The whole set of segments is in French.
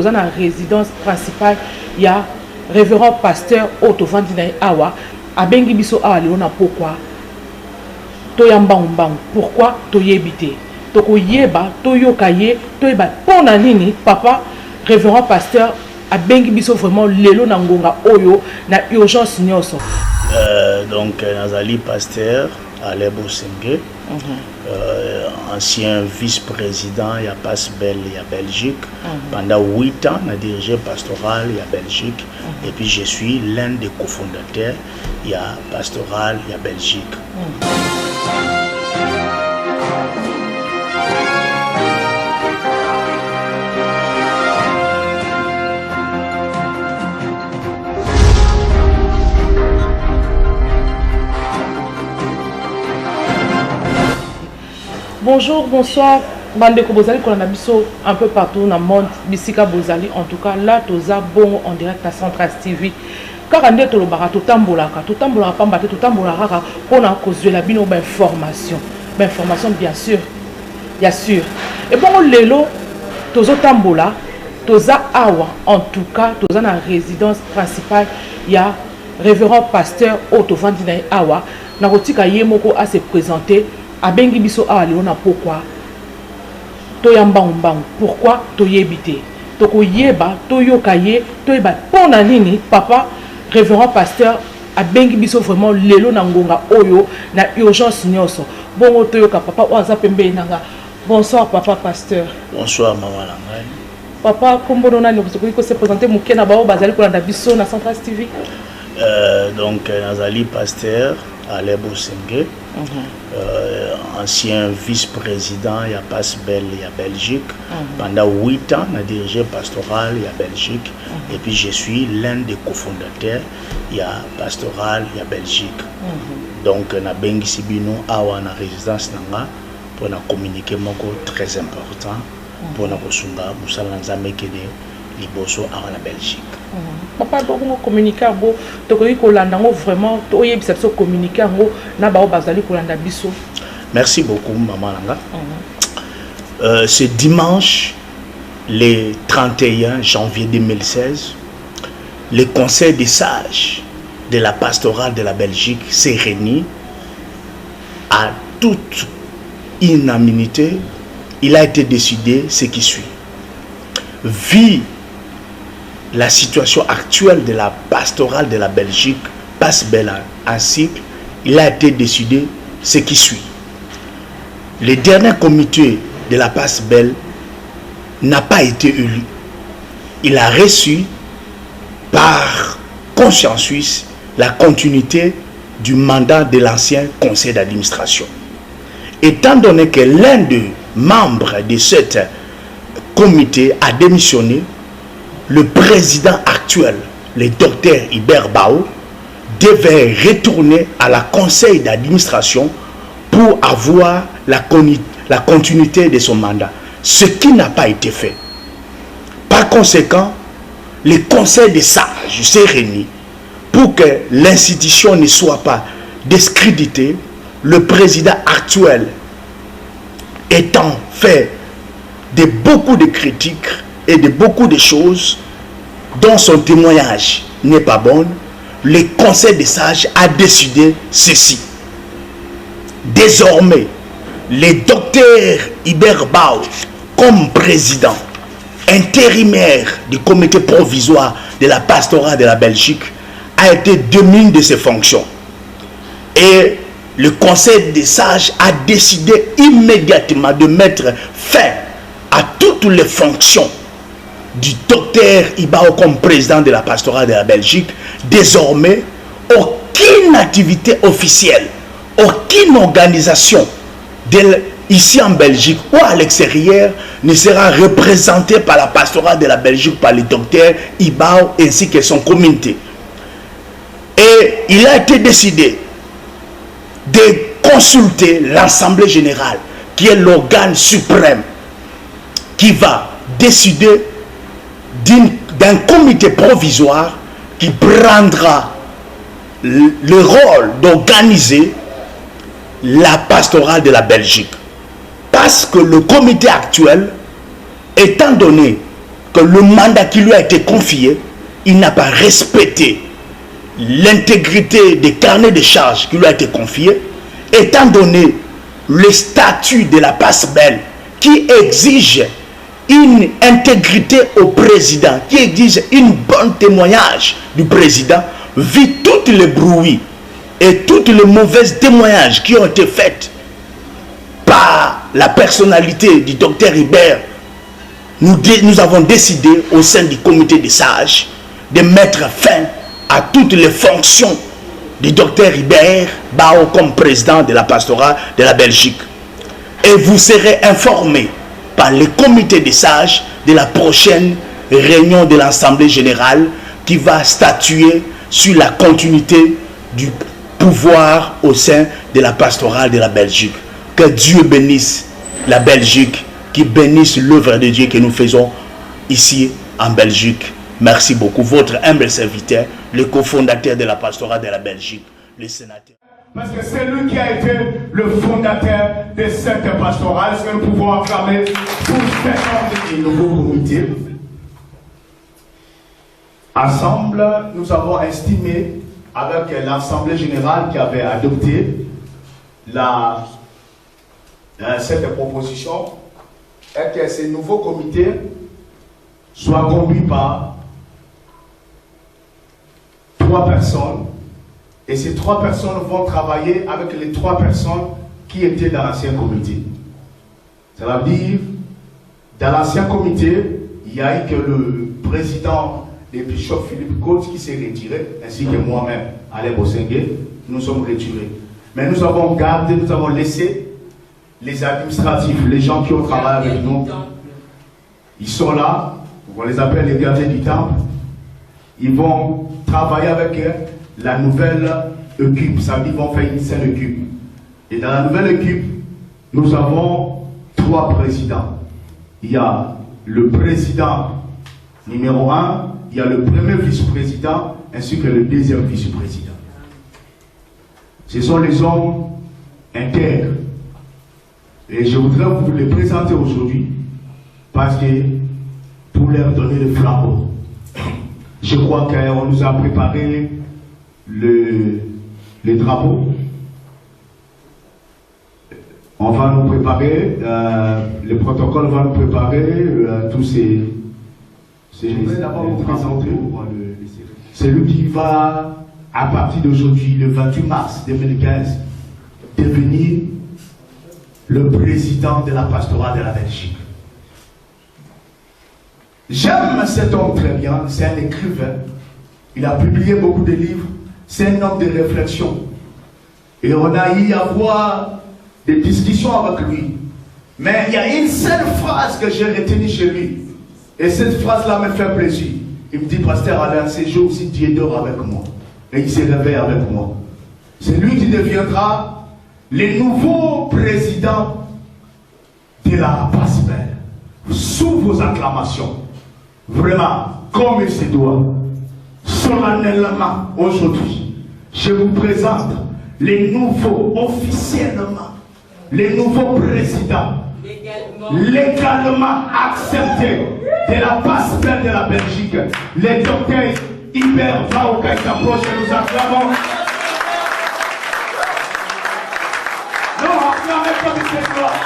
Dans la résidence principale, il y a révérend pasteur Otto Vandina Awa, à Bengi Biso Awa Léona. Pourquoi Toyambang, pourquoi Toyébité Toko Yeba, Toyokaye, Toyeba, Ponanini, papa, révérend pasteur, à Bengi Biso vraiment Lélo Nangonga Oyo, na urgence Nyoso. Donc, Nazali pasteur, Alebo Senge. Ancien vice-président, il y a Passe-Belle, il y a Belgique. Pendant 8 ans, on a dirigé pastoral, il y a Belgique. Et puis je suis l'un des cofondateurs, il y a pastoral, il y a Belgique. Bonjour, bonsoir, Bandeko Bozali, qu'on a biso un peu partout dans le monde, Bissika Bozali, en tout cas, là, Toza bon en direct à Central TV. Car on est tout le barat, tout tambolaka, pambate, tout tambolaka, qu'on a causé la bino d'information. D'information, bien sûr. Et bon, l'élo, Tozo tambola, Toza awa, en tout cas, Toza dans la résidence principale, il y a révérend pasteur Otto Vandina Awa, Narotika Yemoko a se présenter. A Bengi Biso Awa Léona. Pourquoi Toyambang, pourquoi Toyébité Toko Yeba, Toyokaye, Toyeba, Ponanini, papa, révérend pasteur, à Bengi Biso vraiment Lélo Nangonga Oyo, na urgence Nyoso. Bon, Toyoka, papa, Oaza Pembe Nanga. Bonsoir, papa, pasteur. Bonsoir, maman Langai. Papa, comment on a se présenter Moukena Bao, Bazali, pour la Biso, na Central TV. Donc, Nazali pasteur, Alebo Senge. Ancien vice-président, il y a Passe-Belle, il y a Belgique. Pendant 8 ans, on a dirigé pastoral, il y a Belgique. Et puis je suis l'un des cofondateurs, il y a pastoral, il y a Belgique. Donc, on a Bengi Sibino, Awa, na résidence Nanga, pour communiquer très important, pour nous Kosunga, Moussalanza Mekede, Liboso, Awa, la Belgique. Papa, vous communiquez vraiment, communiquer merci beaucoup, maman Langa. Ce dimanche, le 31 janvier 2016, le conseil des sages de la pastorale de la Belgique s'est réuni à toute unanimité. Il a été décidé ce qui suit. Vu la situation actuelle de la pastorale de la Belgique, Passe-Belle en cycle, il a été décidé ce qui suit. Le dernier comité de la Passe-Belle n'a pas été élu. Il a reçu par consensus la continuité du mandat de l'ancien conseil d'administration. Étant donné que l'un des membres de ce comité a démissionné, le président actuel, le docteur Hubert Bao, devait retourner à la conseil d'administration pour avoir la continuité de son mandat, ce qui n'a pas été fait. Par conséquent, le conseil des sages s'est réuni pour que l'institution ne soit pas discréditée. Le président actuel étant fait de beaucoup de critiques et de beaucoup de choses dont son témoignage n'est pas bon, le conseil des sages a décidé ceci. Désormais, le docteur Hubert Bao, comme président intérimaire du comité provisoire de la pastorale de la Belgique, a été démis de ses fonctions. Et le conseil des sages a décidé immédiatement de mettre fin à toutes les fonctions du docteur Ibao comme président de la pastorale de la Belgique. Désormais, aucune activité officielle, aucune organisation ici en Belgique ou à l'extérieur ne sera représentée par la pastorale de la Belgique, par le docteur Ibao ainsi que son comité. Et il a été décidé de consulter l'Assemblée générale, qui est l'organe suprême qui va décider d'un comité provisoire qui prendra le rôle d'organiser la pastorale de la Belgique. Parce que le comité actuel, étant donné que le mandat qui lui a été confié, il n'a pas respecté l'intégrité des carnets de charges qui lui a été confié, étant donné le statut de la PASBEL qui exige une intégrité au président, qui exige une bonne témoignage du président, vu toutes les brouilles et toutes les mauvaises témoignages qui ont été faits par la personnalité du docteur Hibert, nous avons décidé au sein du comité des sages de mettre fin à toutes les fonctions du docteur Hibert Bao comme président de la pastorale de la Belgique. Et vous serez informés par le comité des sages de la prochaine réunion de l'Assemblée générale qui va statuer sur la continuité du pouvoir au sein de la pastorale de la Belgique. Que Dieu bénisse la Belgique, qui bénisse l'œuvre de Dieu que nous faisons ici en Belgique. Merci beaucoup. Votre humble serviteur, le cofondateur de la pastorale de la Belgique, le sénateur. Parce que c'est lui qui a été le fondateur de cette pastorale. Est-ce que nous pouvons acclamer pour cet nouveau comité? Ensemble, nous avons estimé, avec l'Assemblée générale qui avait adopté cette proposition, et que ce nouveau comité soit conduit par 3 personnes. Et ces 3 personnes vont travailler avec les 3 personnes qui étaient dans l'ancien comité. Ça veut dire, dans l'ancien comité, il y a eu que le président des bishops Philippe Côte qui s'est retiré, ainsi que moi-même, Alain Bosengue, nous sommes retirés. Mais nous avons gardé, nous avons laissé les administratifs, les gens qui ont travaillé avec nous. Ils sont là, on les appelle les gardiens du temple. Ils vont travailler avec la nouvelle équipe, ça veut dire qu'ils vont faire une seule équipe. Et dans la nouvelle équipe, nous avons 3 présidents. Il y a le président numéro 1, il y a le premier vice-président, ainsi que le deuxième vice-président. Ce sont les hommes intègres. Et je voudrais vous les présenter aujourd'hui, parce que pour leur donner le flambeau. Je crois qu'on nous a préparé le drapeau. On va nous préparer, le protocole va nous préparer tous ces d'abord vous présenter. C'est lui qui va, à partir d'aujourd'hui, le 28 mars 2015, devenir le président de la pastorale de la Belgique. J'aime cet homme très bien, c'est un écrivain. Il a publié beaucoup de livres. C'est un homme de réflexion. Et on a eu à avoir des discussions avec lui. Mais il y a une seule phrase que j'ai retenue chez lui. Et cette phrase-là me fait plaisir. Il me dit, Pasteur Alain, ces jours-ci, Dieu dort avec moi. Et il se réveille avec moi. C'est lui qui deviendra le nouveau président de la PASBEL. Sous vos acclamations. Vraiment, comme il se doit. Solennellement, aujourd'hui, je vous présente les nouveaux, officiellement, les nouveaux présidents, légalement acceptés de la PASBEL de la Belgique, les docteurs Hibert Bao qui s'approchent et nous acclamons. Non, acclamez comme il se doit.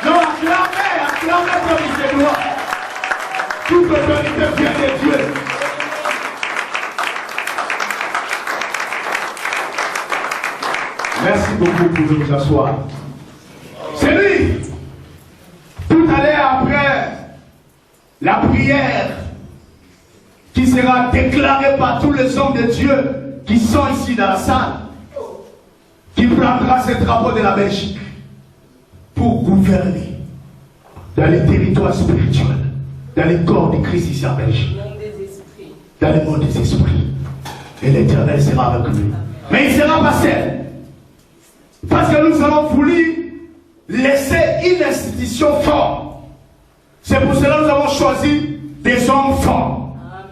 Non, acclamez comme il se doit. Toute autorité vient de Dieu. Merci beaucoup pour vous asseoir. C'est lui. Tout à l'heure après la prière qui sera déclarée par tous les hommes de Dieu qui sont ici dans la salle, qui prendra ce drapeau de la Belgique pour gouverner dans les territoires spirituels, dans les corps de Christ ici en Belgique, dans le monde des esprits. Et l'Éternel sera avec lui. Mais il ne sera pas seul. Parce que nous avons voulu laisser une institution forte. C'est pour cela que nous avons choisi des hommes forts. Amen.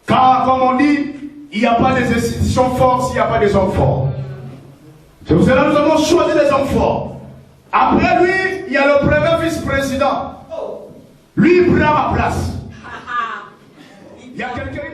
Car comme on dit, il n'y a pas des institutions fortes s'il n'y a pas des hommes forts. C'est pour cela que nous avons choisi des hommes forts. Après lui, il y a le premier vice-président. Lui, il prend ma place. Il y a quelqu'un